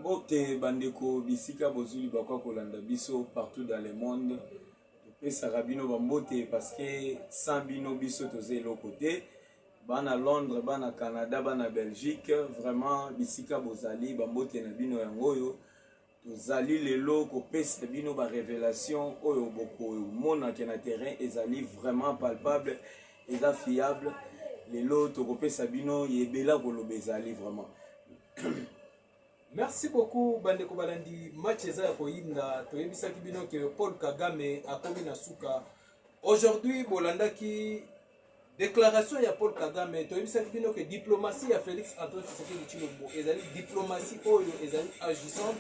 Bote bandeko bisika bozuli bakwa kolanda biso partout dans le monde. Pesa rabino bambote parce que sans bino biso toze lo côté. Bana Londres, bana Canada, bana Belgique, vraiment bisika bozali bambote na bino yangoyo. Tozali lelo ko pesa bino ba révélation oyo boko mona ke na terrain ezali vraiment palpable, eza fiable. Lelo to ko pesa bino yebela ko lo bezali vraiment. Merci beaucoup bandeko balandi match eza ya koyinda toyebisaki bino ke Paul Kagame akomi na suka. Aujourd'hui bolandaki déclaration ya Paul Kagame toyebisaki bino ke diplomatie ya Félix Antoine Tshisekedi Tshilombo ezali diplomatie oyo ezali agissante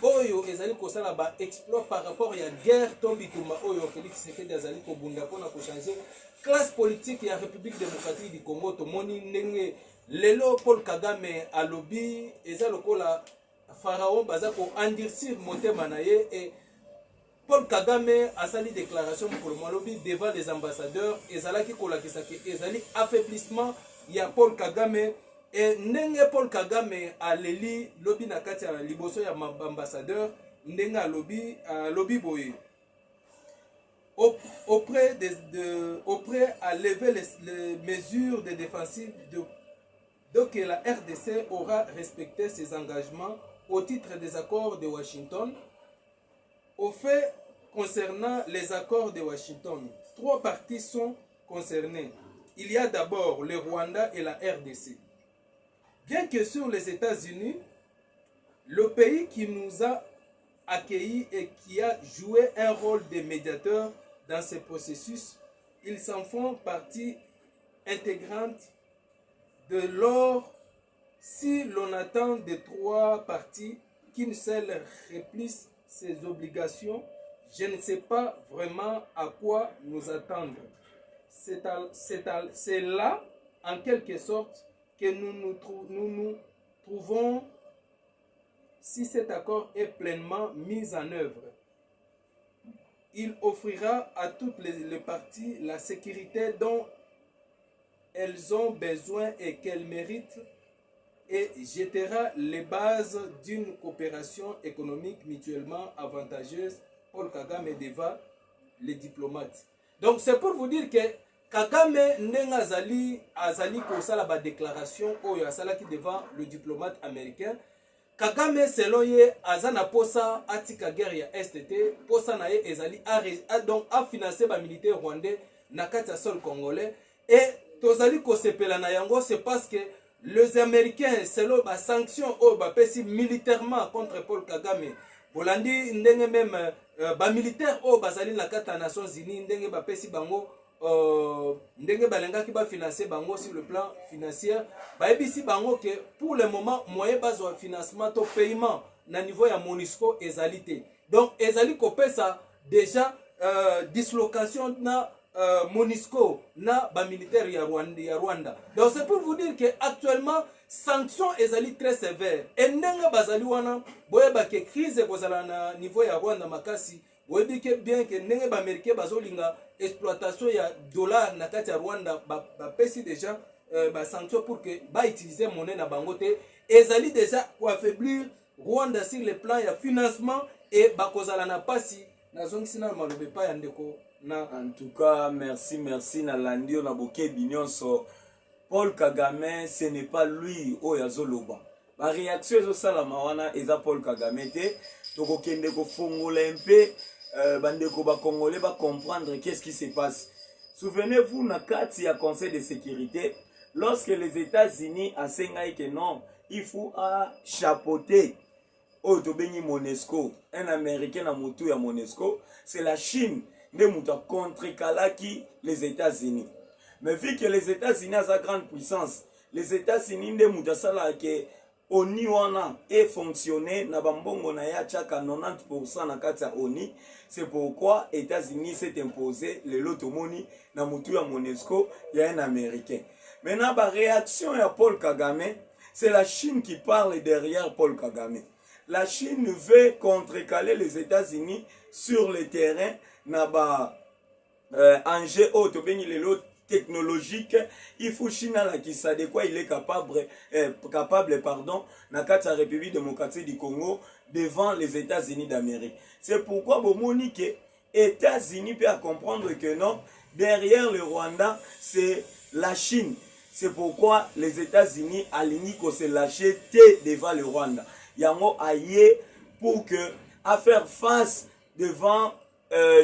oyo ezali kosala ba exploit par rapport ya guerre tombituma oyo Félix Tshisekedi azali kobunda pona ko changer classe politique ya République démocratique du Congo. Tomoni ndenge lelo Paul Kagame alobi eza lokola pharaon baza ko endurcir motema na ye et Paul Kagame a sali déclaration pour le alobi devant les ambassadeurs ezalaki kolakisa ke ezali affaiblissement ya Paul Kagame et ndenge Paul Kagame aleli lobi na kati ya liboso ya ambassadeur ndenge alobi boye auprès à lever les mesures de défensive donc la RDC aura respecté ses engagements au titre des accords de Washington. Au fait, concernant les accords de Washington, 3 parties sont concernées. Il y a d'abord le Rwanda et la RDC. Bien que sur les États-Unis, le pays qui nous a accueillis et qui a joué un rôle de médiateur dans ce processus, ils s'en font partie intégrante. De lors, si l'on attend des 3 parties qu'une seule remplisse ses obligations, je ne sais pas vraiment à quoi nous attendre. C'est là, en quelque sorte, que nous nous trouvons si cet accord est pleinement mis en œuvre. Il offrira à toutes les parties la sécurité dont elles ont besoin et qu'elles méritent et jettera les bases d'une coopération économique mutuellement avantageuse. Paul Kagame devant les diplomates. Donc c'est pour vous dire que Kagame nenga azali kosala ba déclaration oyo asalaki devant le diplomate américain. Kagame selon ye azana posa atika guerre ya STT posa na ye ezali donc a financer ba militaire rwandais na kati ya sol congolais et tozali kosepela na yango c'est parce que les Américains selon ba sanctions au ba pesi militairement contre Paul Kagame bolandi ndenge même ba militaire au bazali na kata Nations Unies ndenge ba pesi bango ndenge balengaki ba financer bango sur le plan financier ba ebisi bango que pour le moment moyen bazwa financement to paiement na niveau ya MONUSCO ezalité donc ezali kopesa déjà dislocation na MONUSCO na ba militaire ya Rwanda. Donc c'est pour vous dire que actuellement sanctions ezali très sévères. Et ndenge bazali wana boyeba ke crise kozala na niveau ya Rwanda makasi boyebi ke bien que ndenge ba américain bazolinga exploitation ya dollar na kati ya Rwanda ba pesi déjà ba sanctions pour que ba utiliser monnaie na bango te ezali déjà pour affaiblir Rwanda sur le plan ya financement et ba kozala na pasi na zongisi na malobe pa ya ndeko. En tout cas, merci na landio na boke binyonso. Paul Kagame, ce n'est pas lui oyazoloba. La réaction est salama wana eza Paul Kagame te. Toko kende ko fongola un peu bandeko ba congolais ba comprendre qu'est-ce qui se passe. Souvenez-vous na kati ya Conseil de sécurité lorsque les États-Unis a sengai que non, il faut chapeauter Otobengi MONUSCO, un Américain na mutu ya MONUSCO, c'est la Chine de muta contre kalaki les États-Unis. Mais vu que les États-Unis ont sa grande puissance, les États-Unis de muta sala ke ONU wana et fonctionner na bambongo na ya chaka 90% na kati ya ONU, c'est pourquoi les États-Unis s'est imposé le lotomoni na mutu ya MONUSCO ya un Américain. Maintenant la réaction à Paul Kagame, c'est la Chine qui parle derrière Paul Kagame. La Chine veut contrecaler les États-Unis sur le terrain na ba enjeu auto bengi lelo technologique, il faut China la qui ça de quoi il est capable pardon, na kati République démocratique du Congo devant les États-Unis d'Amérique. C'est pourquoi bomoni que États-Unis peut comprendre que non, derrière le Rwanda, c'est la Chine. C'est pourquoi les États-Unis alignent qu'on se lâcher devant le Rwanda. Yango aye pour que à faire face devant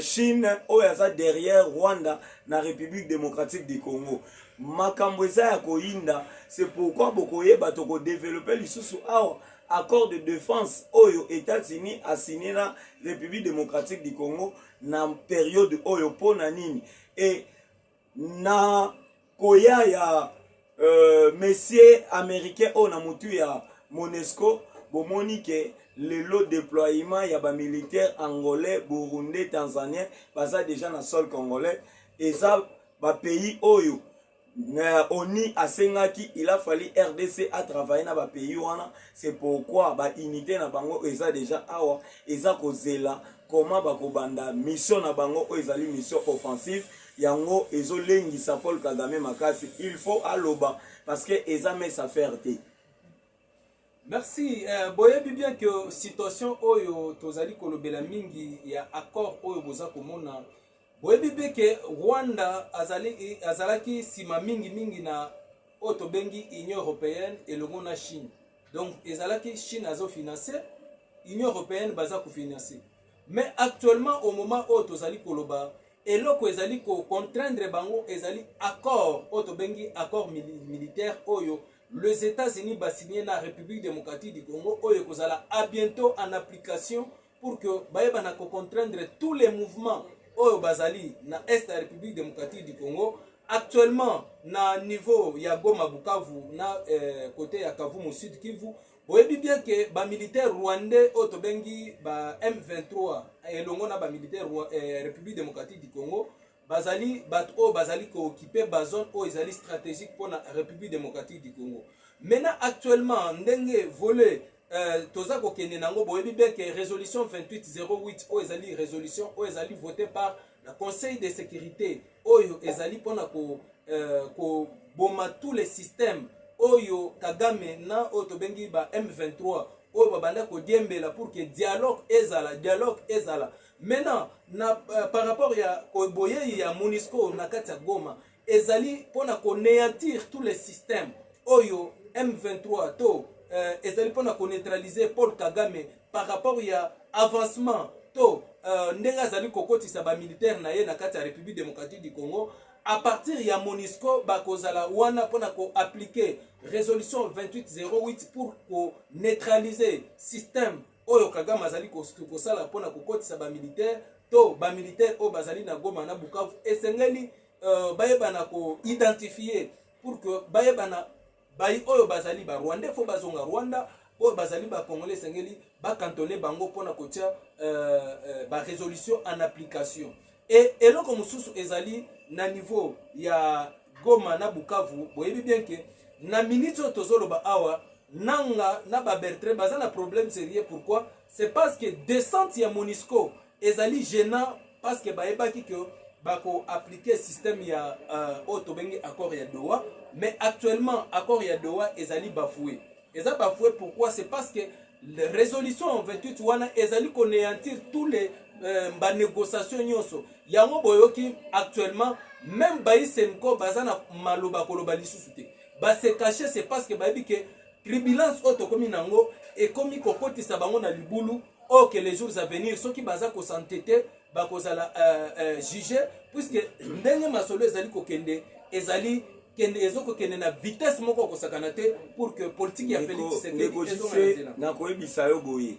Chine ou derrière Rwanda na République démocratique du Congo. Makambo eza ya koinda, c'est pourquoi bokoye batoko développer lisusu awa accord de défense oyo États-Unis a signé na République démocratique du Congo na période oyo pona nini et na koya ya messieurs américains o na mutu ya MONUSCO bomoni ke le lot déploiement ya ba militaires angolais, burundais, tanzaniens baza déjà na sol congolais et ça ba pays oyo ONU a sengaki il a fallu RDC à travailler na ba pays wana. C'est pourquoi ba unité na bango eza déjà awa eza kozela comment ba kobanda mission na bango o ezali mission offensive yango ezolengisa Paul Kagame makasi. Il faut aloba parce que eza mes affaires te. Merci. Boyebi bien que situation oyo tozali kolobela mingi ya accord oyo boza komona. Boyebi bien que Rwanda azalaki sima mingi na oto bengi Union européenne et le na Chine. Donc ezalaki Chine azo financer, Union européenne baza ko financer. Mais actuellement au moment où tozali koloba eloko ezali ko contraindre bango ezali accord oto bengi accord militaire oyo les États-Unis ba signé na République démocratique du Congo oyo kozala à bientôt en application pour que baeba na ko contraindre tous les mouvements oyo bazali na est de la République démocratique du Congo actuellement na niveau ya Goma Bukavu na côté ya Kavumu Sud Kivu. Boyebi bien que ba militaire rwandais oyo bengi ba M23 elongo na ba militaire République démocratique du Congo bazali bato bazali ko occuper ba zone o ezali stratégique pour la République démocratique du Congo. Maintenant actuellement ndenge volé toza ko kende nango boyebi bien que résolution 2808 o ezali résolution o ezali votée par le Conseil de sécurité oyo ezali pona ko boma tous les systèmes oyo Kagame na oyo bengi ba M23 oyo babanda ko diembela pour que dialogue ezala. Maintenant par rapport ya koboye ya MONUSCO na kati ya Goma ezali pona ko néantir tous les systèmes oyo M23 to ezali pona ko neutraliser Paul Kagame par rapport ya avancement to ndenga zali kokotisa ba militaire na ye na kati ya République démocratique du Congo. À partir ya MONUSCO bakozala wana pona ko appliquer résolution 2808 pour ko neutraliser système oyo Kagame azali ko sala pona ko kotisa ba militaire to ba militaire o bazali na Goma na Bukavu esengeli bayeba na ko identifier pour que bayeba na bayi oyo bazali ba Rwanda fo bazonga Rwanda oyo bazali ba Congolais esengeli ba cantonner bango pona ko tia ba résolution en application. Et eloko mususu ezali na niveau ya Goma na Bukavu boyebi bien que na minute tozoloba awa nanga na ba Bertrand baza na problème sérieux. Pourquoi? C'est parce que descente ya MONUSCO ezali gênant parce que bayebaki que bako appliquer système ya otobengi accord ya Doha, mais actuellement accord ya Doha ezali bafoué. Eza bafoué pourquoi? C'est parce que la résolution 28 wana ezali konéantir tous les ba négociation nyonso yango boyoki actuellement même Baïsenko bazana maloba koloba lisusu te ba se cacher. C'est parce que bayebi que tribulance oto komi nango et komi kokotisa bango na libulu o que les jours à venir ceux qui baza ko s'entêter ba kozala juger puisque ndenge masolo ezali kokende ezali kende ezoko kende na vitesse moko ko sakana te pour que politique ya Félix Tshisekedi na koyebisa yo boye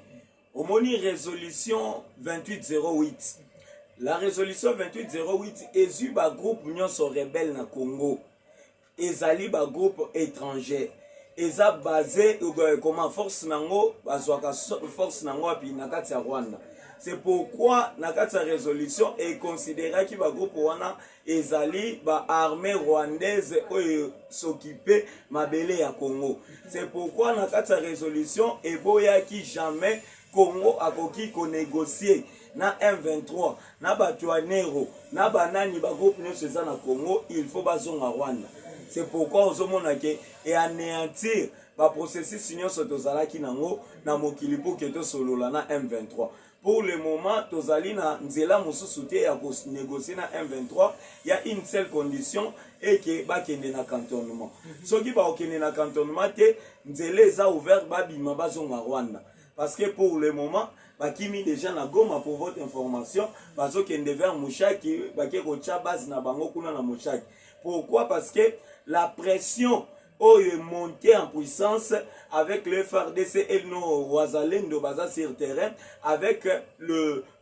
omoni résolution 2808. La résolution 2808 est ba groupe nyonso rebelle na Congo ezali ba groupe étranger eza basé comment force nango bazwaka force nango api na kati ya Rwanda. C'est pourquoi na kati ya résolution est considéré ki ba groupe wana ezali ba armée rwandaise oyo s'occuper mabele ya Congo. C'est pourquoi na kati ya résolution eboya ki jamais Congo akoki ko négocier na M23 na Batuanero na banani ba groupe nyonso eza na Congo, il faut bazonga Rwanda. C'est pourquoi ozomona ke et anéantir ba processus nyonso tozalaki nango na mokili po ke to solola na M23. Pour le moment, tozali na nzela mosusu te ya ko négocier na M23, il y a une seule condition et que ba kende na cantonnement. Soki ba okende na cantonnement te, nzela eza ouvert ba bima bazonga Rwanda. Parce que pour le moment, bakimi déjà na Goma pour votre information, bazo kende vers Mushaki, bake ko tcha base na bango kuna na Mushaki. Pourquoi? Parce que la pression est montée en puissance avec le FARDC et nos Wazalendo baza sur terrain, avec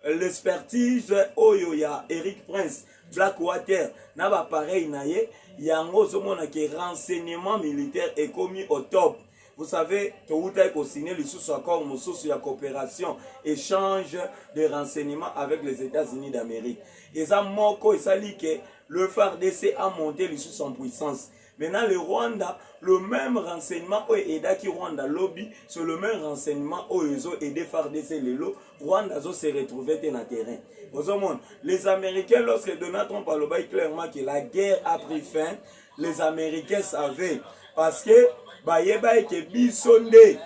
l'expertise oyo ya Eric Prince, Blackwater, na ba pareil na ye, yango zomona ke renseignement militaire est commis au top. Vous savez, Tohuta est signé le sous-accord de coopération, échange de renseignements avec les États-Unis d'Amérique. Et ça, Moko, et ça dit que le FARDC a monté le sous en puissance. Maintenant, le Rwanda, le même renseignement, aidé qui Rwanda lobby, sur le même renseignement, ils ont aidé FARDC le lot, Rwanda s'est retrouvé dans le terrain. Les Américains, lorsque Donald Trump a dit clairement que la guerre a pris fin, les Américains savaient. Parce que, bayeba eke bisonde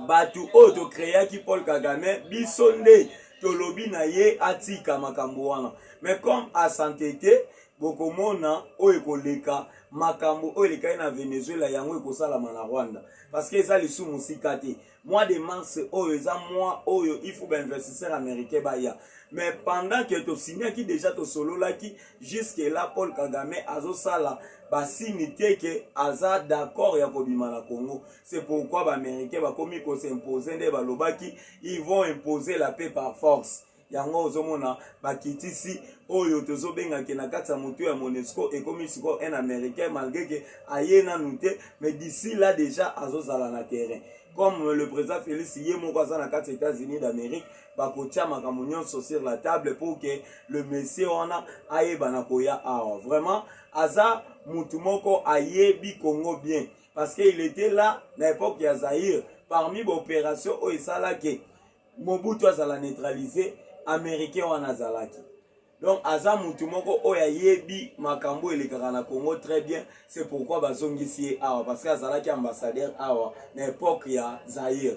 batu o to créa ki Paul Kagame bisonde to lobi na ye atika makambo wana. Mais comme a santété bokomona o ekoleka makambo o eleka na Venezuela yango ekosala na Rwanda parce que eza lisu musika te. Mois de mars o eza mois oyo il faut ba investisseur américain baya. Mais pendant que to signé qui déjà to solo là qui jusque là Paul Kagame azo sala ba signité que aza d'accord ya kobima na Congo. C'est pourquoi ba américain ba komi ko s'imposer nde ba lobaki ils vont imposer la paix par force. Yango ozomona bakitisi oyo tozobenga ke na kati ya moto ya Monesco et comme siko un américain malgré que ayena nute mais d'ici là déjà azozala na terrain. Comme le président Félix Yemoko aza na kati ya États-Unis d'Amérique bakotia makambo nyonso sur la table pour que le monsieur wana ayeba na koya awa. Vraiment aza mutu moko ayebi Congo bien parce qu'il était là na époque ya Zaïre parmi les opérations o esala ke Mobutu azala neutralisé américain wana zalaki. Donc aza mutu moko oya yebi makambo elekaka na Congo très bien, c'est pourquoi bazongisi awa parce que azalaki ambassadeur awa na époque ya Zaïre.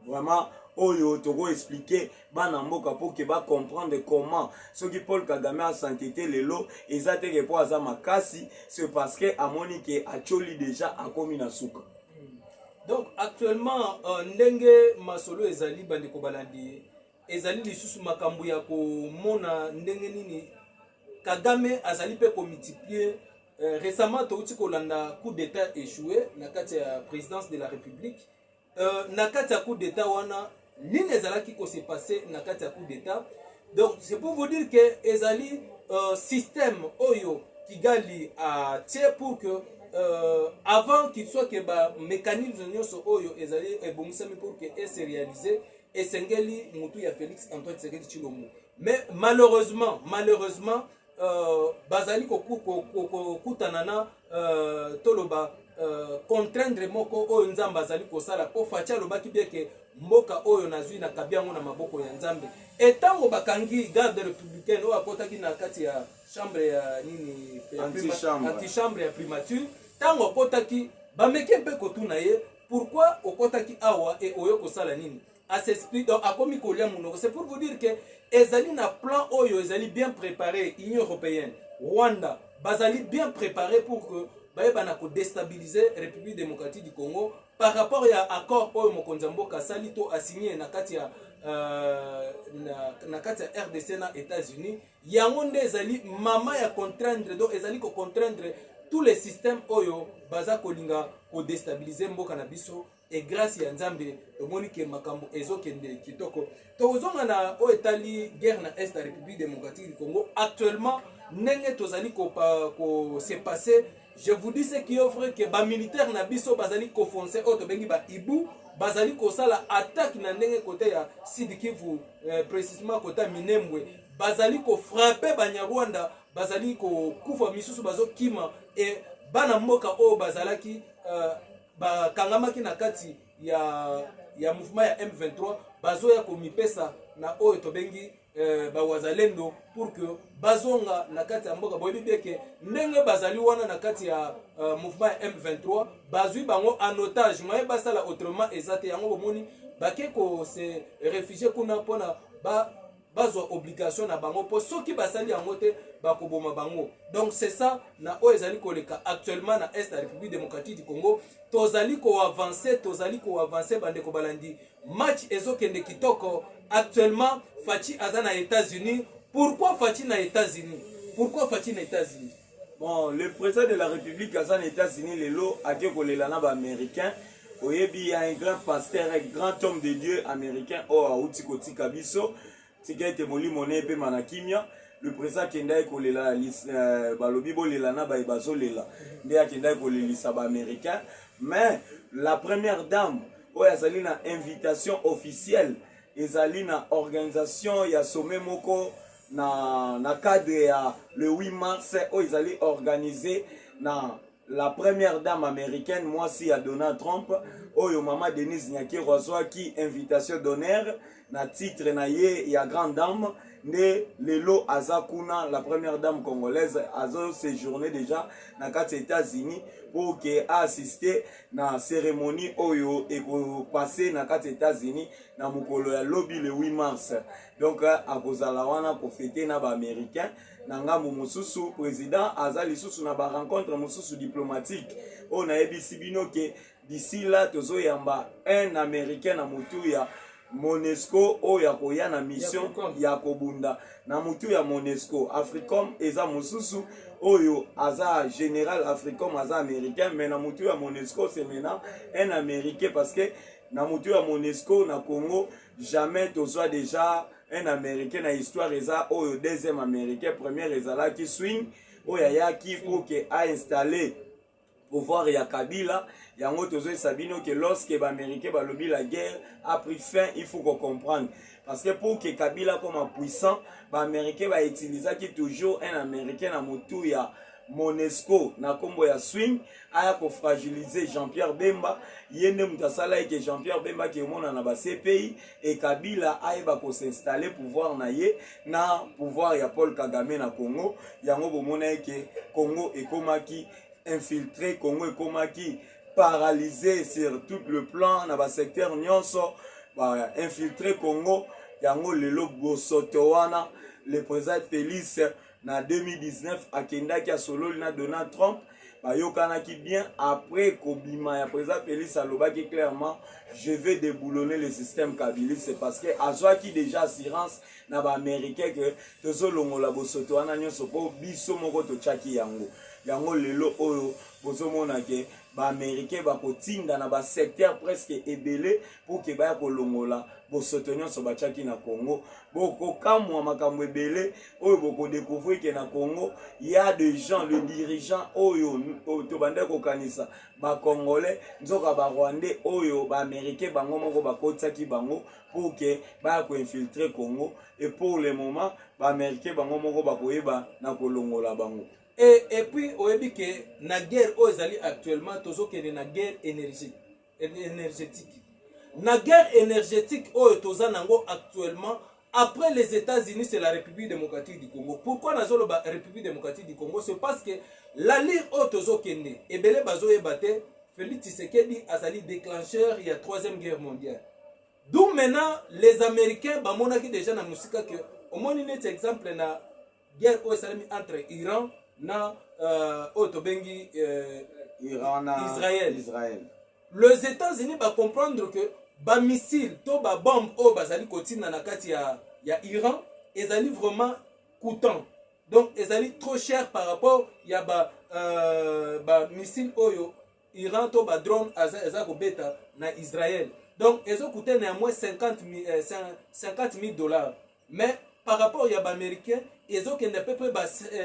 Vraiment oyo toko expliquer bana mboka pour que ba comprendre comment ce qui Paul Kagame a santété lelo ezate ke po aza makasi, c'est parce que amoni ke acholi déjà akomi na suka. Donc actuellement ndenge masolo ezali bandeko balandi ezali lisusu makambo ya komona ndenge nini Kagame azali pe ko multiplier récemment touti kolanda coup d'état échoué na kati ya présidence de la République na kati ya coup d'état wana nini ezalaki ko se passer na kati ya coup d'état. Donc c'est pour vous dire que ezali système oyo Kigali a tié pour que avant qu'il soit que ba mécanisme nyonso oyo ezali ebongisami pour que et se réaliser et sengeli mutu ya Félix Antoine Tshisekedi Tshilombo. Mais malheureusement bazali ko kutanana toloba contraindre moko oyo nzambe azali kosala po facha lobaki bien que mboka oyo nazwi na kabiango na maboko ya nzambe etango bakangi garde républicaine oyo akotaki na kati ya chambre ya nini anti-chambre ya primature tango akotaki bameke mpe kotuna ye pourquoi okotaki awa et oyo kosala nini à s'expliquer donc akomi kolia munoko. C'est pour vous dire que ezali na plan oyo ezali bien préparé Union européenne Rwanda bazali bien préparé pour que bayeba ko déstabiliser République démocratique du Congo par rapport à accord oyo mokonzi mboka sali to a signé na kati ya na kati ya RDC na États-Unis yango nde ezali mama ya contraindre donc ezali ko contraindre tous les systèmes oyo baza kolinga ko déstabiliser mboka na biso et grâce à Nzambe monique makambo ezokende kitoko tozonga na o etali guerre na est la République démocratique du Congo actuellement ndenge tozali ko se passer. Je vous dis ce qui offre que ba militaire na biso bazali ko foncer auto bengi ba ibu bazali ko sala attaque na ndenge côté ya Sud Kivu précisément côté Minembwe bazali ko frapper Banyarwanda bazali ko kufa misusu bazo kima et bana mboka o bazalaki ba kangamaki na kati ya mouvement ya M23 bazo ya komipesa na oyo to bengi bawazalendo pour que bazonga na kati ya mboka boyebi beke ndenge bazali wana na kati ya mouvement ya M23 bazwi bango en otage moye basala autrement ezate yango bomoni bake ko se réfugier kuna mpona bazwa obligation na bango po soki basali yango te bakoboma bango. Donc c'est ça na oyo ezali koleka actuellement na est ya République démocratique du Congo. Tozali ko avancer bandeko balandi match ezokende kitoko actuellement. Fachi aza na États-Unis. Pourquoi Fachi na États-Unis? Bon, le président de la République aza na États-Unis lelo ake kolela na ba américain. Oyebi ya un grand pasteur, un grand homme de Dieu américain o auti kotika biso. Tika te moli moné pe manakimia. Le président kenda kolela balobi bolela na ba bazolela. Nde akenda kolelisa ba américain. Mais la première dame o yazali na invitation officielle ezali na organisation ya sommet moko na cadre ya le 8 mars o ezali organisé na la première dame américaine mwasi ya Donald Trump oyo mama Denise Nyakero azwaki invitation d'honneur na titre na ye ya grande dame nde lelo aza kuna la première dame congolaise azo séjourné déjà na kati États-Unis pour que assister na cérémonie oyo eko passer na kati États-Unis na mukolo ya lobi le 8 mars. Donc akozala wana ko fêter na ba américain na ngambo mosusu président aza lisusu na ba rencontre mosusu diplomatique o na ebisi bino ke d'ici là tozo yamba un américain na mutu ya Monesco oyo akoya na mission ya kobunda na mutu ya Monesco. Africom eza mosusu oyo aza général Africom aza américain mais na mutu ya Monesco c'est maintenant un américain parce que na mutu ya Monesco na Congo jamais tozwa déjà un américain na histoire eza oyo deuxième américain premier ezalaki swing oyo ayaki pour que a installé pouvoir ya Kabila. Yango tozo sabino que lorsque ba américain balobi la guerre a pris fin, il faut qu'on comprenne parce que pour que Kabila comme un puissant ba américain va utiliser qui toujours un américain na mutu ya Monesco na kombo ya swing aya ko fragiliser Jean-Pierre Bemba yende mutasala que Jean-Pierre Bemba qui mona na ba CPI et Kabila aya ko s'installer pouvoir na ye na pouvoir ya Paul Kagame na Congo. Yango bomona que Congo ekomaki infiltré, Congo ekomaki paralysé sur tout le plan na ba secteur nyonso ba infiltré Congo. Yango lelo bosoto wana le président Félix na 2019 akendaki a solo na Donald Trump bayokanaki bien après kobima ya président Félix alobaki clairement je vais déboulonner le système Kabila. C'est parce que azwaki déjà assurance na ba américain que tozolongola bosoto wana nyonso po biso moko tochaki yango lelo oyo bozomona ke ba américain bakotinda na ba secteur presque ebele pour que baya kolongola bosoto nyonso bachaki na Congo. Boko kamwa makambo ebele oyo boko découvrir que na Congo il y a des gens, le dirigeant oyo to bande ko kanisa ba congolais nzoka ba rwandais oyo ba américain bango moko bakotsaki bango pour que baya ko infiltrer Congo et pour le moment ba américain bango moko bakoyeba na kolongola bango. Et puis oyebi que na guerre ozali actuellement tozokende na guerre énergétique. Na guerre énergétique oyo toza nango actuellement après les États-Unis c'est la République démocratique du Congo. Pourquoi nazolo ba République démocratique du Congo? C'est parce que la lire oyo tozokende ebele bazoyeba te Félix Tshisekedi azali déclencheur il y a 3e guerre mondiale. D'où maintenant les Américains bamonaki déjà na musika que au moins net exemple na guerre oyo salami entre Iran na Otobengi Iran na Israël. Les États-Unis va comprendre que ba missile to ba bombe o bazali kotina na kati ya Iran ezali vraiment coûtant. Donc ezali trop cher par rapport ya ba missile oyo Iran to ba drone eza ko beta na Israël. Donc ezo coûter néanmoins 50 000 $. Mais par rapport ya ba américain ezo kende peu près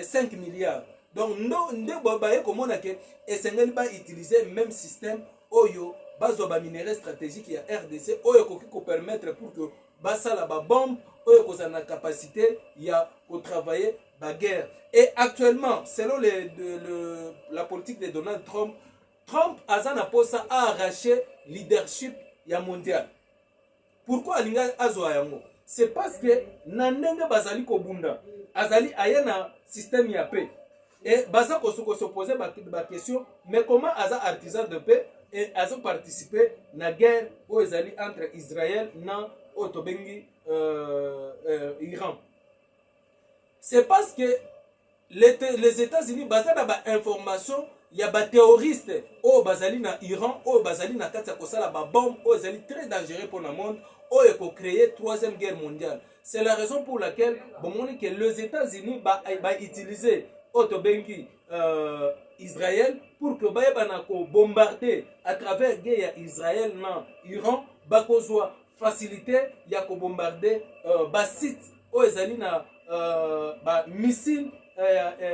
5 milliards. Donc non ndebo ba ye komona ke esengeli ba utiliser même système oyo bazo ba minerais stratégique ya RDC oyo ko permettre pour que basala ba bombe oyo ko na capacité ya ko travailler ba guerre. Et actuellement selon la politique de Donald Trump azana posa a arraché leadership ya mondial. Pourquoi alinga azo yango? c'est parce que na ndenge bazali kobunda azali aye na système ya paix et baza ko se poser ba question mais comment aza artisan de paix et aza participer na guerre o ezali entre Israël na otobengi Iran. C'est parce que les États-Unis baza na ba information ya ba terroriste o bazali na Iran o bazali na kati ya kosala ba bombe o ezali très dangereux pour le monde o e ko créer troisième guerre mondiale. C'est la raison pour laquelle bon que les États-Unis ba utiliser otobengi Israël pour que ba bana ko bombarder à travers guerre Israël na Iran ba kozwa facilité ya ko bombarder ba site o ezali na ba missile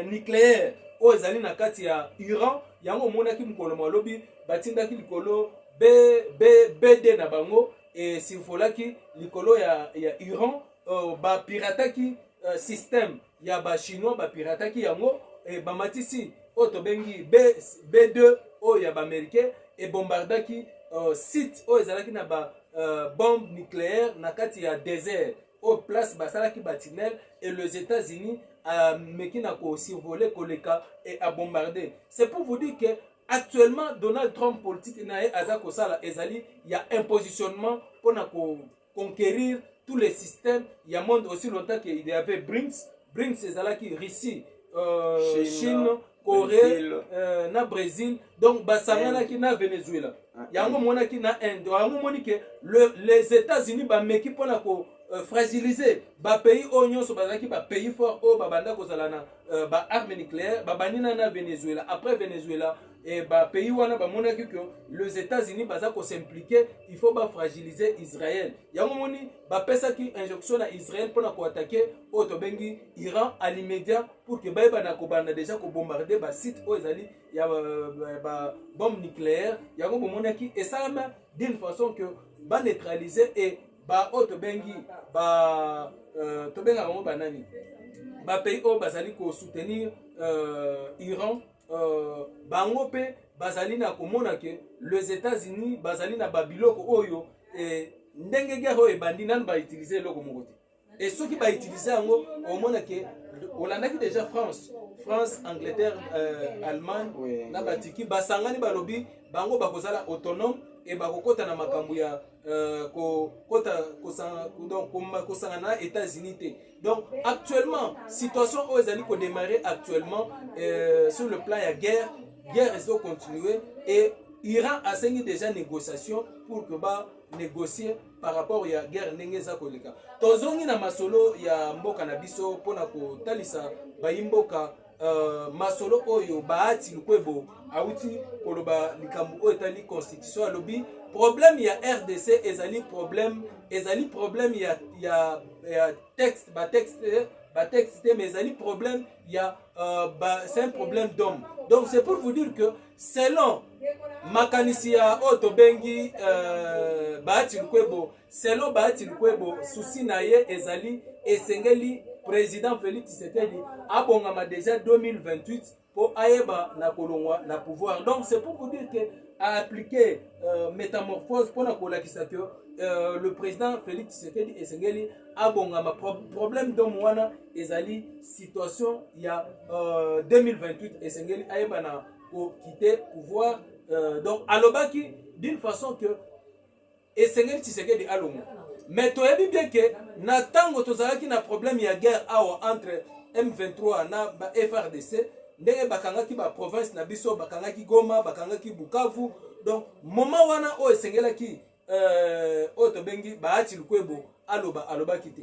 nucléaire o ezali na kati ya Iran yango monaki mukolo malobi batindaki likolo BD na bango et sifolaki likolo ya Iran ba pirataki système ya ba chinois ba pirataki yango et ba matisi otobengi B2 o ya ba américain et bombardaki site o ezalaki na ba bombe nucléaire na kati ya désert au place basalaki batinel et les États-Unis meki na ko survoler koleka et à bombarder. C'est pour vous dire que actuellement Donald Trump politique na aza ko sala ezali il y a un positionnement pour na ko conquérir tous les systèmes. Il y a monde aussi longtemps qu'il y avait BRICS ezalaki Russie, Chine, Corée, na Brésil, donc basangana ki na Venezuela. Yango mona ki na Inde. Yango moni que les États-Unis ba meki pour na ko fragiliser ba pays oignon so bazaki ba pays fort o ba banda kozala na ba arme nucléaire ba banina na Venezuela. Après Venezuela et ba pays wana ba monaki que les États-Unis baza ko s'impliquer, il faut ba fragiliser Israël. Yango moni ba pesa ki injonction na Israël pour na ko attaquer o to bengi Iran à l'immédiat pour que ba na ko banda déjà ko bombarder ba site o ezali ya ba bombe nucléaire. Yango monaki et ça même d'une façon que ba neutraliser et ba oto bengi ba to benga bango banani ba pays o bazali ko soutenir Iran bango pe bazali na komona ke les États-Unis bazali na babiloko oyo et ndenge guerre e bandi nan ba utiliser loko moko et ceux qui ba utiliser yango omona ke olandaki déjà France, Angleterre, Allemagne na batiki basangani balobi bango bakozala autonome et bakokota na makambo ya kosangana États-Unis. Donc actuellement situation où ils allaient démarrer actuellement sur le plan de la guerre est continuer et Iran a signé déjà négociation pour que ba négocier par rapport à la guerre n'engeza koleka. Tozongi na masolo ya mboka na biso pona ko talisa ba imboka masolo oyo baati lukwebo awuti koloba likambu oyo etali constitution alobi problème ya RDC ezali problème ya texte mais ezali problème ya c'est un problème d'homme. Donc c'est pour vous dire que selon makanisi ya otobengi baati lukwebo selon baati lukwebo souci na ye ezali esengeli président Félix Tshisekedi abongama déjà 2028 pour ayeba na kolongwa na pouvoir. Donc c'est pour vous dire que à appliquer métamorphose pour na kolakisa que le président Félix Tshisekedi esengeli abongama problème d'homme wana ezali situation ya 2028 esengeli ayeba na ko quitter pouvoir. Donc alobaki d'une façon que esengeli Tshisekedi alongo. Mais tu as bien que na tango tozalaki na problème ya guerre awa entre M23 na FRDC ndenge bakangaki ba province na biso bakangaki Goma bakangaki Bukavu. Donc moment wana o esengelaki o to bengi baati lukwebo aloba kité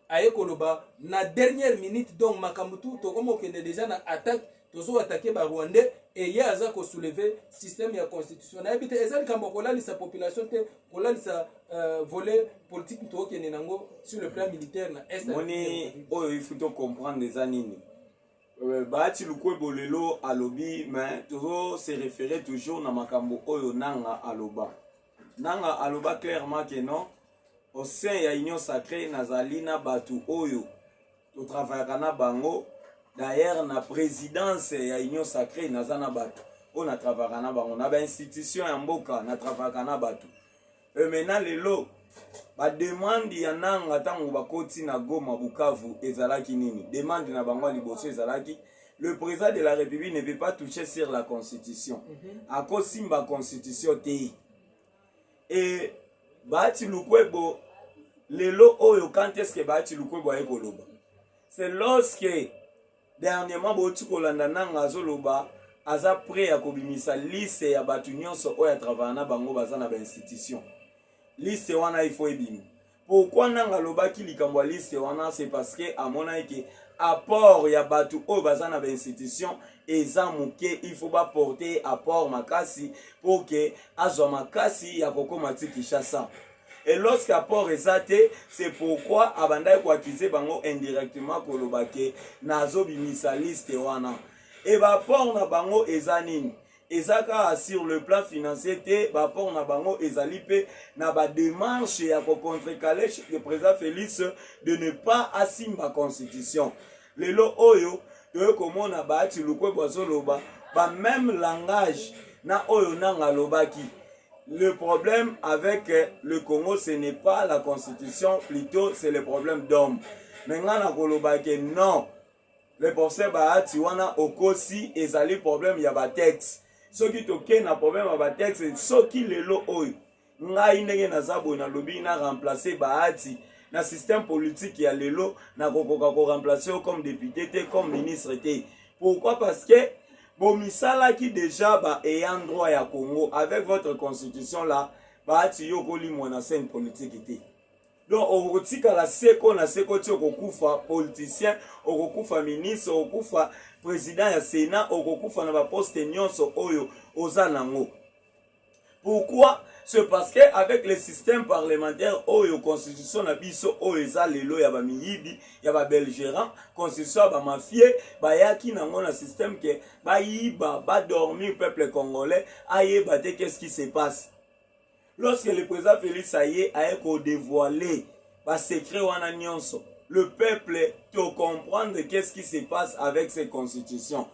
aye koloba na dernière minute. Donc makambutu to komo kende déjà na attaque tozo attaquer ba Rwandais et ya aza ko soulever système ya constitution na ebite ezali kambo kolali sa population te kolali sa volet politique to kende nango sur le plan militaire na est moni oyo il faut comprendre des années baati lukwebo lelo alobi mais tozo se référer toujours na makambo oyo nanga aloba clairement que non au sein ya union sacrée nazali na batu oyo to travaillaka na bango. D'ailleurs na présidence ya union sacrée nazana batu on a travaillé na bango na ba institution ya mboka na travaillé na batu et maintenant lelo ba demande ya nanga tango bakoti na Goma Bukavu ezalaki nini? Demande na bango liboso ezalaki le président de la République ne peut pas toucher sur la constitution. À cause simba constitution te. Et Bahati Lukwebo lelo oyo quand est-ce que Bahati Lukwebo a ekoloba? C'est lorsque dernièrement Boti Kolanda nanga azoloba aza prêt à kobimisa liste ya batu nyonso oyo travailler na bango baza na ba institution. Liste wana il faut ebimi. Pourquoi nanga lobaki likambo ya liste wana? C'est parce que amona que apport ya batu oyo baza na ba institution eza muke, il faut ba porter apport makasi pour que azwa makasi ya kokoma ti Kinshasa. Et lorsque apport ezate, c'est pourquoi abandai ko accuser bango indirectement kolobake nazo bimisa liste wana. Et ba apport na bango ezanini? Ezaka sur le plan financier te, ba apport na bango ezali pe na ba démarche ya ko contrecarrer le président Félix de ne pas asimba constitution. Lelo oyo de komona Bahati Lukwebo azoloba ba même langage na oyo nanga lobaki. Le problème avec le Congo, ce n'est pas la constitution, plutôt c'est le problème d'homme. Maintenant, na kolobaki non. Le professeur Bahati wana okosi ezali problème ya ba texte. Ce qui toke na problème ya ba texte, ce qui lelo oyo ngai ndenge nazabo na lobi na remplacer Bahati na système politique ya lelo na kokoka ko remplacer comme député te comme ministre te. Pourquoi? Parce que bon misala qui déjà ba ayant droit ya Congo avec votre constitution là Bahati yokoli mona scène politique te. Donc okotika la seko na seko ti okokufa politicien, okokufa ministre, okokufa président ya Sénat, okokufa na ba poste nyonso oyo oza nango. Pourquoi? C'est parce que avec le système parlementaire oyo constitution na biso oyo eza lelo ya ba miyibi, ya ba belgérant, constitution ba mafie, ba yaki nango na système que ba yiba, ba dormir peuple congolais, ayeba te qu'est-ce qui se passe. Lorsque le président Félix Aye a dévoilé ba secret wana nyonso, le peuple doit comprendre qu'est-ce qui se passe avec ces constitutions.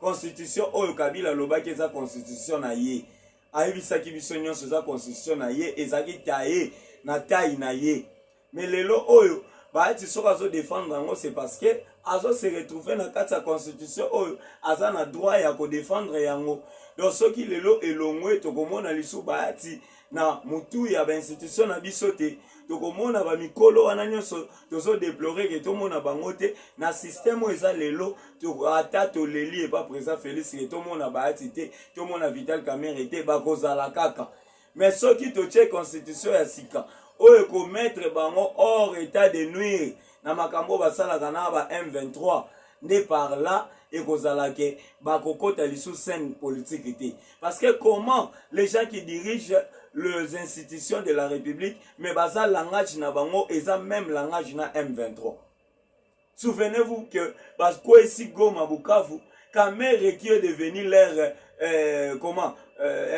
Constitution oyo Kabila lobaki eza constitution na ye. Ayebisaki biso nyonso eza constitution na ye, ezaki taye na taille na ye. Mais lelo oyo Bahati soka azo défendre yango, c'est parce que azo se retrouver na kati ya constitution oyo aza na droit ya ko défendre yango. Donc soki lelo elongwe tokomona lisu Bahati na mutu ya ba institution na biso te, tokomona ba mikolo wana nyonso tozo déplorer que tomona bango te na système eza lelo to ata to leli et pas président Félix que tomona Bahati te, tomona Vital Kamerhe te, bakozala kaka. Mais soki to tche constitution ya sika oyo ko mettre bango hors état de nuire na makambo basalaka na ba M23 ne par là et kozala ke bakokota lisu scène politique te. Parce que comment les gens qui dirigent les institutions de la République, mais baza langage na bango eza même langage na M23. Souvenez-vous que parce que ici Goma Bukavu, Kamerhe qui est devenu leur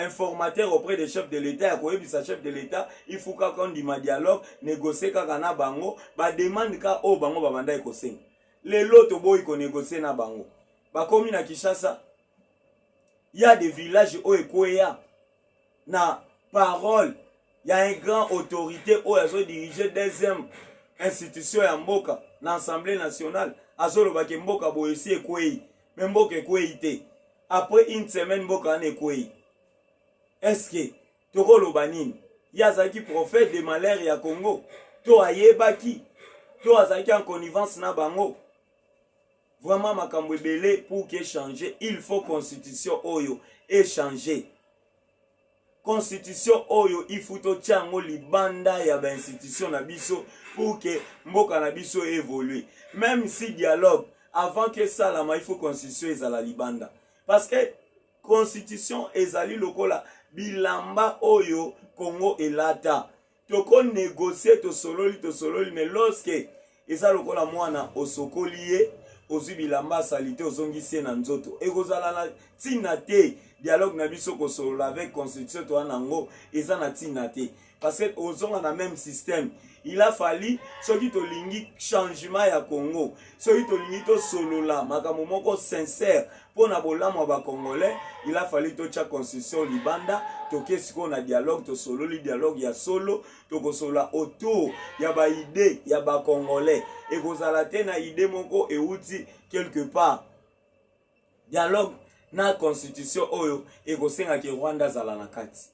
informateur auprès des chefs de l'État, sa chef de l'État, il faut qu'on dise dialogue, négocier kakana bango, ba demande ka o bango ba banda ekosenga. Les loto boy ko négocier na bango. Ba komi na Kinshasa, il y a des villages où ekoya na parole, il y a une grande autorité où ils ont dirigé deuxième institution ya mboka, l'Assemblée nationale, azolo bake mboka boyesi ekwei, mais mboka ekwei te. Après une semaine mboka ane ekwei. Est-ce que toko lobanini, yazaki prophète de malheur ya Congo, to ayebaki, to azaki en connivence na bango. Vraiment makambo ebele pour que changer, il faut constitution oyo échanger. Constitution oyo il faut to tiango libanda ya ba institution na biso pour que mboka na biso évolue. Même si dialogue avant que ça la il faut constitution ezala libanda. Parce que constitution ezali lokola bilamba oyo Congo elata. Toko négocier to sololi mais lorsque eza lokola mwana osokoliye ozu bilamba salite ozongisi na nzoto. Ekozala na tina te dialogue na biso kosolola avec constitution to nango eza na ntina te parce que ozonga na même système. Il a fallu soki tolingi changement ya Congo, soki tolingi to solola makambo moko sincère pour na bolamu ba congolais, il a fallu to cha constitution libanda to kesiko na dialogue to sololi dialogue ya solo to kosola autour ya ba idée ya ba congolais et kozala te na idée moko euti quelque part. Dialogue na constitution oyo ekosenga ke Rwanda zala na kati.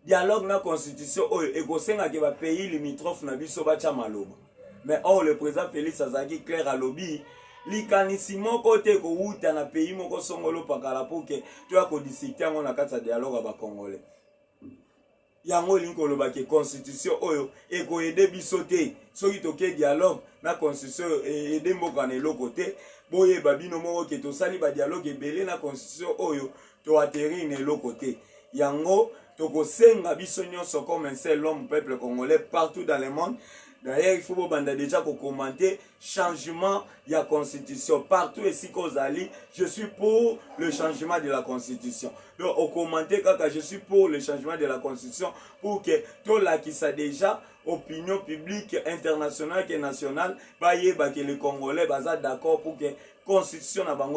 Dialogue na constitution oyo ekosenga ke ba pays limitrophe na biso bacha maloba. Mais le président Félix azaki clair alobi likanisi moko te ko wuta na pays moko songolo pakala pour que tu as ko discuter ngo na kati ya dialogue ba congolais. Yango linko loba ke constitution oyo eko aider biso te soki toke dialogue na constitution aider mboka na eloko te boye babino moko ke tosali ba dialogue ebele na constitution oyo to atterrir na eloko te. Yango tokosenga biso nyonso comme un seul homme peuple congolais partout dans le monde. D'ailleurs, il faut déjà commenter changement de la constitution. Partout ici qu'Ozali, je suis pour le changement de la constitution. Donc, au commenter quand je suis pour le changement de la constitution, pour que tout là qui ça déjà, opinion publique internationale et nationale, que les Congolais soient d'accord pour que la constitution n'a pas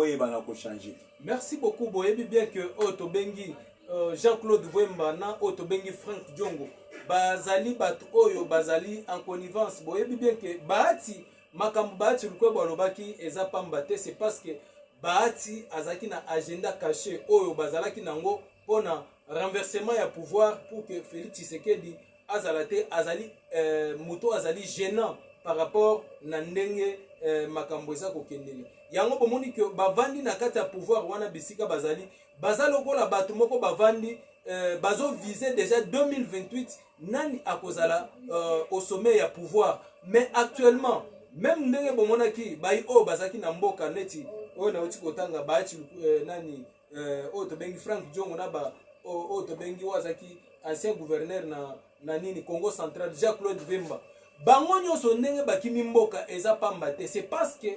changer. Merci beaucoup, Boyebi, bien que Otobengi, Jean-Claude Wemba, na Otobengi Frank Diongo. Bazali batu oyo bazali en connivence boyebi bien que baati makambo baati lukwe balobaki eza pamba te c'est parce que baati azaki na agenda caché oyo bazalaki nango pona renversement ya pouvoir pour que Félix Tshisekedi azalate azali moto azali gênant par rapport na ndenge makambo eza kokendele yango bomoni que bavandi na kati ya pouvoir wana bisika bazalokola batu moko bavandi bazo viser déjà 2028 nani akozala au sommet ya pouvoir mais actuellement même ndenge bomonaki bai o bazaki na mboka neti o na uti kotanga baati nani o to bengi Frank Diongo na ba o to bengi wazaki ancien gouverneur na nini Congo central Jean-Claude Wemba bango nyonso ndenge bakimi mboka eza pamba te c'est parce que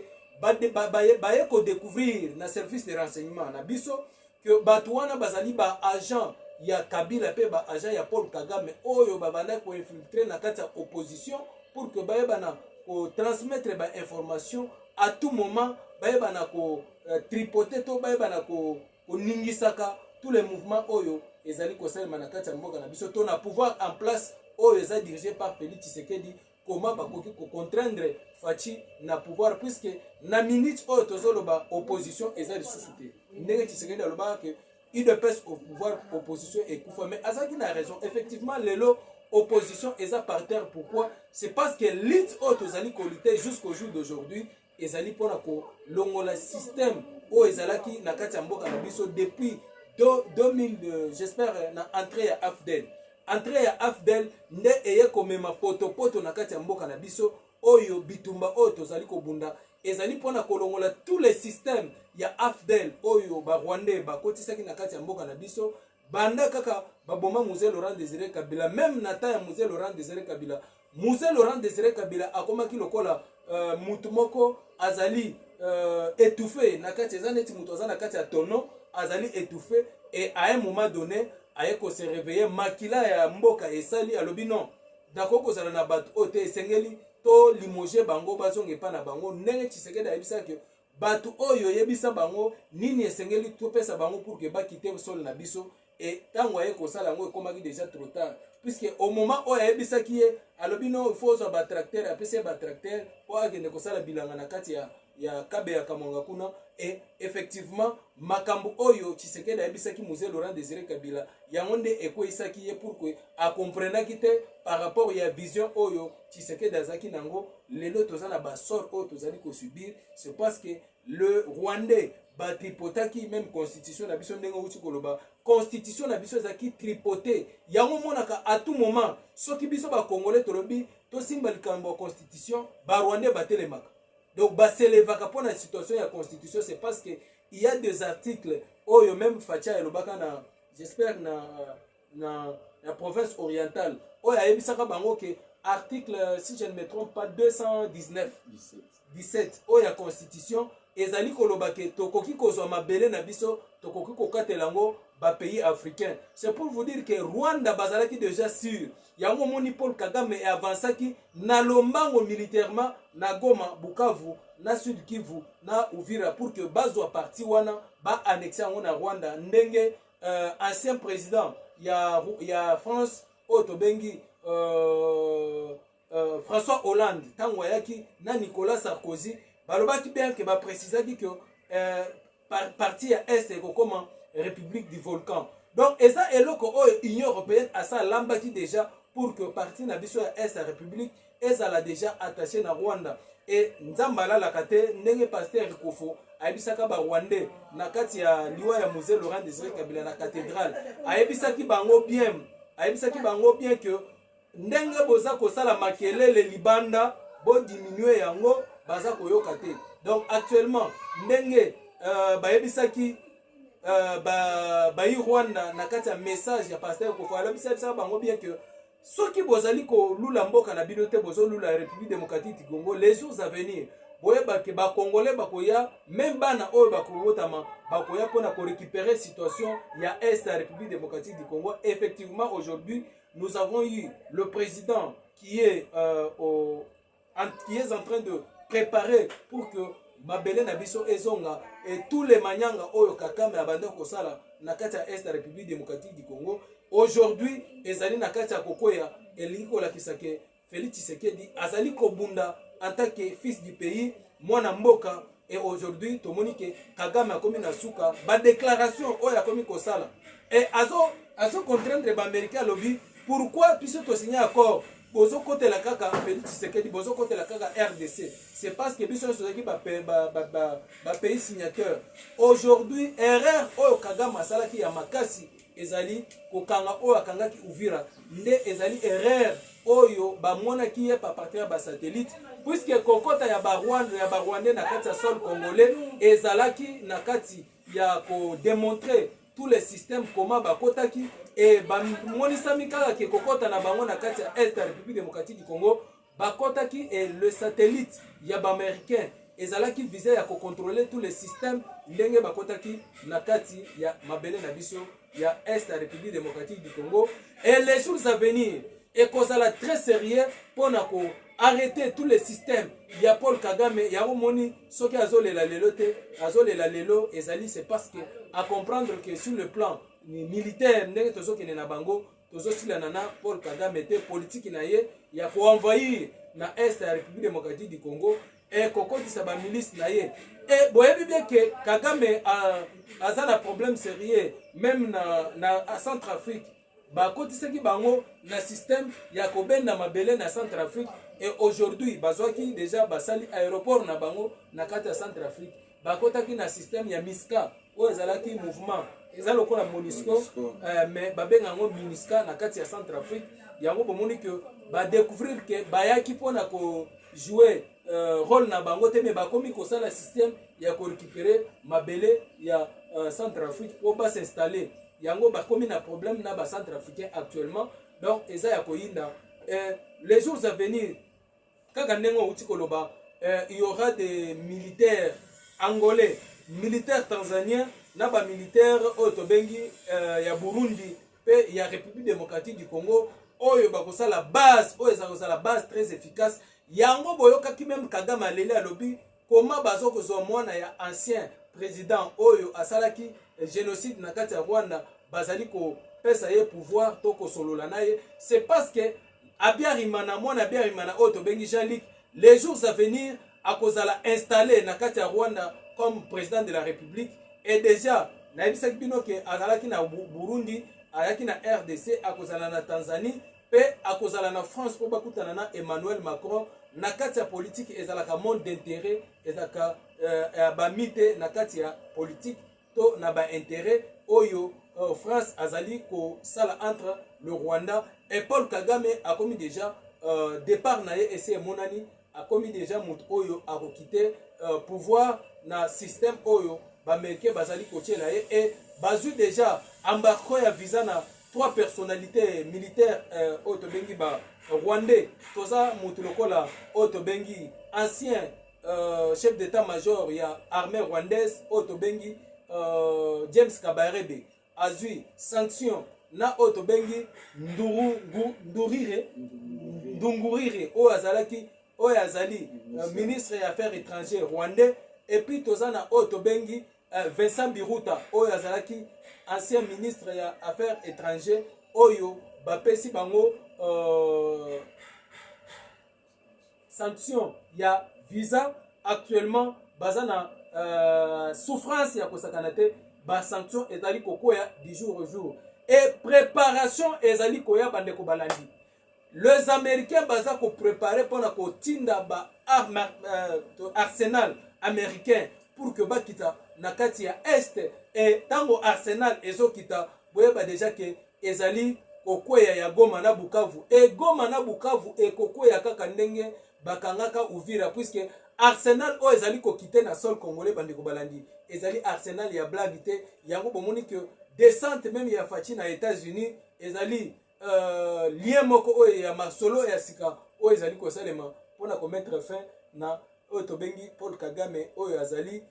baye ko découvrir na service de renseignement na biso que batu wana bazali ba agent ya Kabila pe ba agent ya Paul Kagame oyo babanda ko infiltrer na kati ya opposition pour que baye bana ko transmettre ba information à tout moment baye bana ko tripoter to baye bana ko ningisaka tous les mouvements oyo ezali ko salema na kati ya mboka na biso to na pouvoir en place oyo eza dirigé par Félix Tshisekedi comment bakoki ko contraindre Fachi na pouvoir puisque na minute oyo tozoloba opposition eza lisusu te ndenge Tshisekedi aloba que il de pèse au pouvoir opposition et koufa mais azaki na raison effectivement lelo opposition eza par terre pourquoi c'est parce que l'élite auto zali ko lutter jusqu'au jour d'aujourd'hui ezali pona ko longola système o ezalaki na kati ya mboka na biso depuis 2000 j'espère na entrée ya AFDEL nde eye komema poto na kati ya mboka na biso oyo bitumba oyo tozali kobunda ezali pona kolongola tous les systèmes ya AFDEL oyo ba Rwandais bakotisaki na kati ya mboka na biso banda kaka baboma Mzee Laurent Désiré Kabila même na ta ya Mzee Laurent Désiré Kabila akomaki lokola mutu moko azali étouffé na kati ya neti mutu azana kati ya tono azali étouffé et à un moment donné aye ko se réveiller makila ya mboka esali alobi non d'accord ko zala na bato ote esengeli to limoger bango bazonge pa na bango ndenge Tshisekedi ayebisa que bato oyo yebisa bango nini esengeli to pesa bango pour que ba quitter sol na biso et tango aye ko sala ngo ekomaki déjà trop tard puisque au moment oyo ayebisa ki ye alobi non il faut so ba tracteur apesa ba tracteur o agende ko sala bilanga na kati ya kabe ya Kamonga kuna et effectivement makambo oyo Tshisekedi ayebisaki Mzee Laurent Désiré Kabila yango nde ekoisaki ye pour que a comprendaki te par rapport ya vision oyo Tshisekedi azaki nango lelo tozana ba sort oyo tozali ko subir c'est parce que le Rwandais ba tripotaki même constitution na biso ndenge uti koloba constitution na biso ezaki tripoté yango monaka à tout moment soki biso ba congolais tolobi to simba likambo constitution ba Rwandais batelemaka. Donc, baselevaka pour la situation de la constitution, c'est parce que il y a des articles, oh, même Facha et Lobaka, j'espère, dans la province orientale, oh, il y a que article, si je ne me trompe pas, 219, 17, oh, il y a constitution, ezali koloba ke tokoki kozwa mabele na biso tokoki kokatela yango ba pays africain. C'est pour vous dire que Rwanda bazalaki déjà sûr yango moni Paul Kagame e avançaki na lombango militairement na Goma, Bukavu, na Sud Kivu, na Uvira pour que bazwa parti wana ba annexer yango na Rwanda ndenge ancien président ya France otobengi François Hollande tango yaki na Nicolas Sarkozy balobaki bien que ba précisaki que parti ya est et comment République du Volcan. Donc eza eloko o Union européenne asa lambaki déjà pour que parti na biso ya est République ezala déjà attaché na Rwanda. Et nzambala la kate ndenge pasteur Kofo ayebisaka ba Rwandais na kati ya liwa ya musée Laurent Désiré Kabila na cathédrale ayebisaki bango bien que ndenge boza kosala makelele libanda bo diminuer yango baza koyoka te. Donc actuellement ndenge bayebisaki bayi Rwanda na kati ya message ya pasteur Kofo ayebisaka bango bien que soki bozali ko lula mboka na bino te bozo lula République démocratique du Congo les jours à venir boyeba ke ba congolais bakoya même bana oyo bakobotama bakoya pona ko récupérer situation ya est la République démocratique du Congo. Effectivement aujourd'hui nous avons eu le président qui est en train de préparer pour que mabele na biso ezonga et tous les manyanga oyo Kagame abanda kosala na kati ya est la République démocratique du Congo. Aujourd'hui ezali na kati ya kokoya elingo la kisake Félix Tshisekedi azali kobunda en tant que fils du pays mwana mboka. Et aujourd'hui tomoni ke Kagame akomi na suka ba déclaration oyo akomi kosala et azo contraindre ba américain lobby pourquoi puisque to signer accord bozo côté la kaka Félix Tshisekedi bozo côté la kaka RDC. C'est parce que biso sozaki ba pays signateur. Aujourd'hui erreur oyo Kagame asalaki ya makasi ezali kokanga oyo akangaki Uvira nde ezali erreur oyo bamonaki ye pa partir ba satellite puisque kokota ya Rwanda na kati ya sol congolais ezalaki na kati ya ko démontrer tous les systèmes comment bakotaki et bamonisami kaka ke kokota na bango na kati ya est la République démocratique du Congo bakotaki et le satellite ya ba américain ezalaki visé ya ko contrôler tous les systèmes ndenge bakotaki na kati ya mabele na biso ya est la République démocratique du Congo. Et les jours à venir et kozala très sérieux pour ko arrêter tous les systèmes. Il y a Paul Kagame, il y a Omoni, ce qui a la lelo, ezali c'est parce que à comprendre que sur le plan militaire, ndenge tozo ki na bango, tozo sila nana Paul Kagame était politique na ye, il y a pour envahir na est la République démocratique du Congo et kokoti sa ba milice na ye. Et boyebi bien que Kagame a un problème sérieux même na Centrafrique. Ba kotisaki bango na système ya kobenda mabele na Centrafrique et aujourd'hui bazwaki déjà basali aéroport na bango na kati ya Centrafrique. Ba kotaki na système ya MISCA o ezalaki mouvement ezalo ko na MONUSCO mais babenga ngo MINUSCA na kati ya Centrafrique. Yango bomoni que ba découvrir que bayaki pona ko jouer rôle na bango te mais bakomi ko sala système ya ko récupérer mabele ya Centrafrique pour pas s'installer. Yango bakomi na problème na ba Centrafricain actuellement. Donc eza ya koyinda les jours à venir kaka ndengo uti koloba il y aura des militaires angolais, militaires tanzaniens na ba militaires otobengi ya Burundi pe ya République démocratique du Congo oyo bakosala base oyo eza la base très efficace. Yango boyokaki même Kagame aleli alobi comment bazoko zo mwana ya ancien président oyo asalaki génocide na kati ya Rwanda bazali ko pesa ye pouvoir to ko solola na ye. C'est parce que Abiyarimana mwana Abiyarimana oto bengi Jean-Luc les jours à venir akozala installé na kati ya Rwanda comme président de la République et déjà na ebisaki bino ke azalaki na Burundi ayaki na RDC akozala na Tanzanie pe akozala na France po bakutana na Emmanuel Macron na kati ya politique ezalaka monde d'intérêt ezalaka bamite na kati ya politique to na ba intérêt oyo France azali ko sala entre le Rwanda et Paul Kagame a commis déjà départ na ye ese monani a commis déjà mut oyo a quitter pouvoir na système oyo ba américain bazali ko tiela ye et bazu déjà embarqué ya visa na trois personnalités militaires oyo tobengi ba Rwandais toza mutu lokola oyo tobengi ancien chef d'état-major il y a armée rwandaise Otobengi James Kabarebe azui sanction na Otobengi Ndungurire oyo azali ministre des affaires étrangères rwandais et puis tozana Otobengi Vincent Biruta oyo azalaki ancien ministre des affaires étrangères oyo bapesi bango sanction ya visa actuellement bazana souffrance ya kosakana te ba sanction ezali kokoya du jour au jour et préparation ezali koya bandeko balandi les américains baza ko préparer pour na kotinda ba arsenal américain pour que bakita na kati ya est et tango arsenal ezokita boyeba déjà que ezali kokoya ya Goma na Bukavu et Goma na Bukavu e kokoya kaka ndenge bakangaka Uvira puisque Arsenal o ezali ko quitter na sol congolais bandeko balandi ezali Arsenal ya blague te yango bomoni que descente même ya fachi na États-Unis ezali lien moko o ya masolo ya sika o ezali ko salema pona ko mettre fin na o tobengi Paul Kagame o azali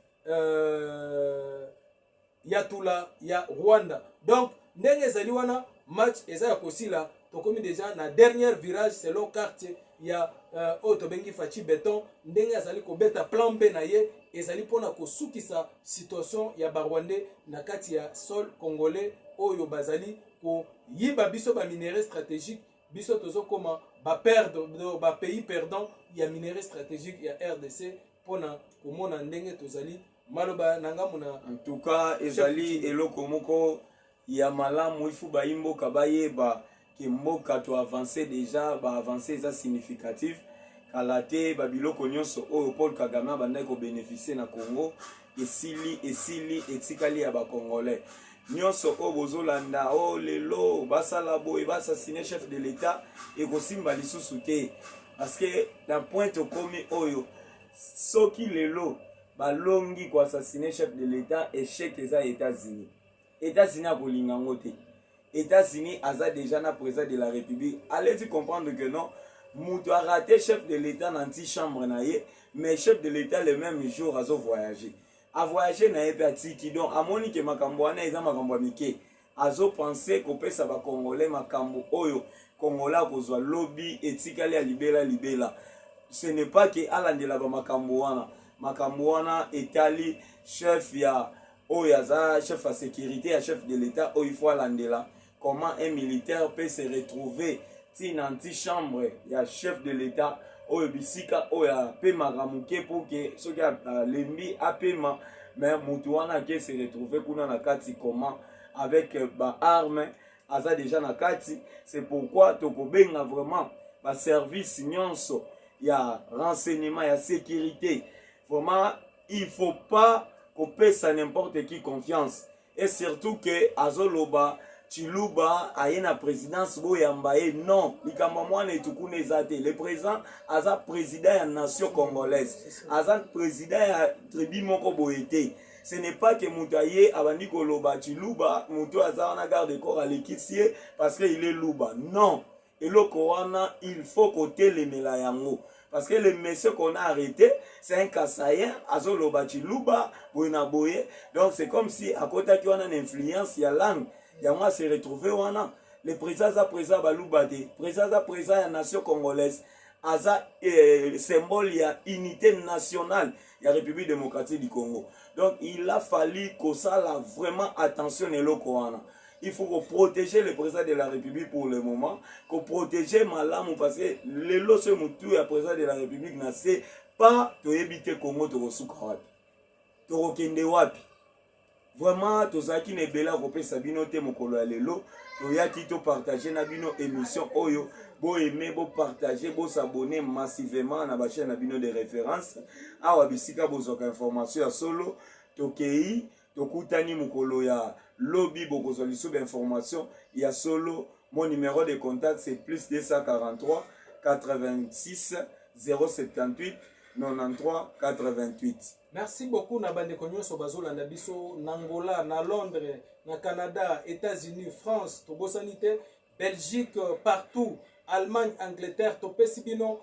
yatula ya Rwanda donc ndenge ezali wana match eza ya kosila tokomi déjà na dernier virage selon quartier ya Otobengi Fachi Beton ndenge azali kobeta plan B na ye ezali pona kosukisa situation ya Barwandais na kati ya sol congolais oyo bazali ko yiba biso ba minerais stratégique biso tozokoma ba perdre ba pays perdant ya minerais stratégique ya RDC pona komona ndenge tozali maloba nanga mona en tout cas ezali eloko moko ya malamu ifu ba imboka bayeba ke mboka to avancer déjà ba avancer eza significatif kala te ba biloko nyonso oyo Paul Kagame bandai ko bénéficier na Congo esili etikali ya ba congolais nyonso oyo bozolanda o lelo basala boye basasine chef de l'état et kosimba lisusu te parce que na point komi oyo soki lelo balongi ko assassiner chef de l'état échec eza États-Unis États-Unis a kolingango te États-Unis aza déjà na président de la République allez-y comprendre que non mutu a raté chef de l'état dans anti-chambre na ye mais chef de l'état le même jour azo voyager a voyager na ye pe atiki donc amoni ke makambo wana eza makambo ya mike azo penser kopesa ba congolais makambo oyo congolais kozwa lobby etikali ya libela ce n'est pas que alandela ba makambo wana etali chef ya oyaza chef à sécurité à chef de l'état il faut alandela comment un militaire peut se retrouver une anti-chambre ya chef de l'état oyo bisika oya pe magamuke pour que ce qui a lembi apema mais mutu wana ke se retrouver kuna na kati comment avec ba arme aza déjà na kati c'est pourquoi tokobenga vraiment ba service nyonso ya renseignement ya sécurité vraiment il faut pas couper ça n'importe qui confiance et surtout que azoloba Chiluba aye na présidence boyamba ye non likamba mwana etukuna ezate le président aza président ya nation congolaise aza président ya tribu moko boyete ce n'est pas que mutaye abandi koloba Chiluba muto aza wana garde corps alekisie parce que il est luba non eloko wana il faut côté les yango parce que le monsieur qu'on a arrêté c'est un Kassaïen azoloba Chiluba boyna boye donc c'est comme si à côté qui on a une influence ya langue Yama se retrouvé wana le président a président balubade président a président la nation congolaise aza symbole ya unité nationale ya République démocratique du Congo donc il a fallu que ça la vraiment attention eloko wana il faut protéger le président de la République pour le moment que protéger malamu parce que le loso mutu ya président de la République na c'est pas to éviter Congo to kosuka wapi to kende wapi vraiment tozaki na ebela kopesa bino te mokolo ya lelo toyaki to partager na bino émission oyo bo aimer bo partager bo s'abonner massivement na ba chaîne na bino de référence awa bisika bozoka information ya solo tokei tokutani mokolo ya lobby bokozwa liso d'information ya solo mon numéro de contact c'est plus 243 86 078 93 88. Merci beaucoup na bande konyoso bazolanda biso na Angola, na Londres, na Canada, États-Unis, France, Togo Sanité, Belgique, partout, Allemagne, Angleterre, topesi bino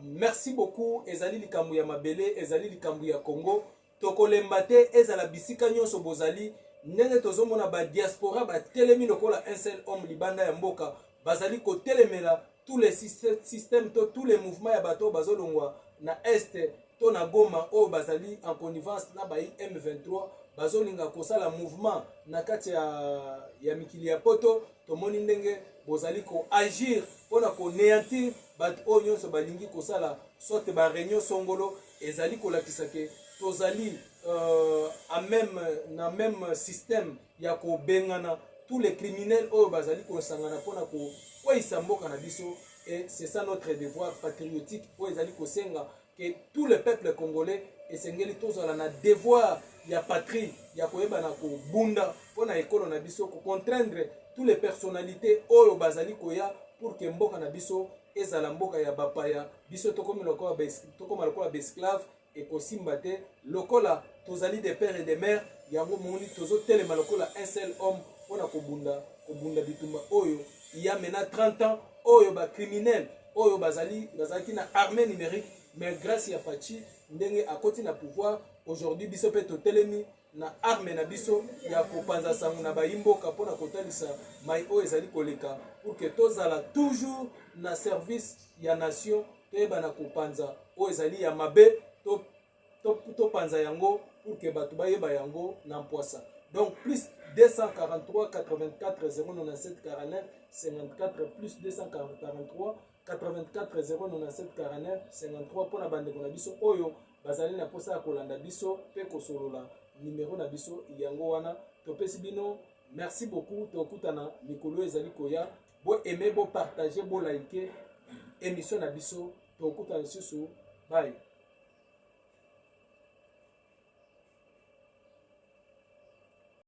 merci beaucoup ezali likambo ya mabele ezali likambo ya Congo tokolemba te ezala bisika nyonso bozali ndenge tozomona ba diaspora batelemi lokola un seul homme libanda ya mboka bazali kotelemela tous les systèmes tous les mouvements ya bato bazolongwa na est to na Goma oyo bazali en connivence na ba M23 bazolinga kosala mouvement na kati ya mikili ya poto tomoni ndenge bozali ko agir pona ko néantir bato oyo nyonso balingi kosala soit ba réunion songolo ezali kolakisa ke tozali na même système ya ko bengana tous les criminels oyo bazali kosangana pona ko kwisa mboka na biso et c'est ça notre devoir patriotique oyo ezali kosenga que tout le peuple congolais esengeli tozala na devoir ya patrie ya koyeba na kobunda pona ekolo na biso ko contraindre tous les personnalités oyo bazali koya pour que mboka na biso ezala mboka ya bapaya biso tokomi lokola besclave ekosimba te lokola tozali des pères et des mères yango moni tozotelema lokola un seul homme pona kobunda bitumba oyo il y a maintenant 30 ans oyo ba criminel oyo bazalaki na armée numérique mais grâce ya Fachi ndenge akoti na pouvoir aujourd'hui biso pe totelemi na arme na biso ya kopanza sango na bayimboka pona kotalisa mai oyo ezali koleka pour que tozala toujours na service ya nation toyeba na kopanza oyo ezali ya mabe topanza yango pour que bato bayeba yango na mpoasa. Donc plus 243 84 097 49 54 plus 243 84 097 49 53 pona bande na biso oyo bazali na posa ya kolanda biso pe kosolola numéro na biso yango wana topesi bino merci beaucoup tokutana mikolo ezali koya bo aimer bo partager bo liker émission na biso tokutana susu bye.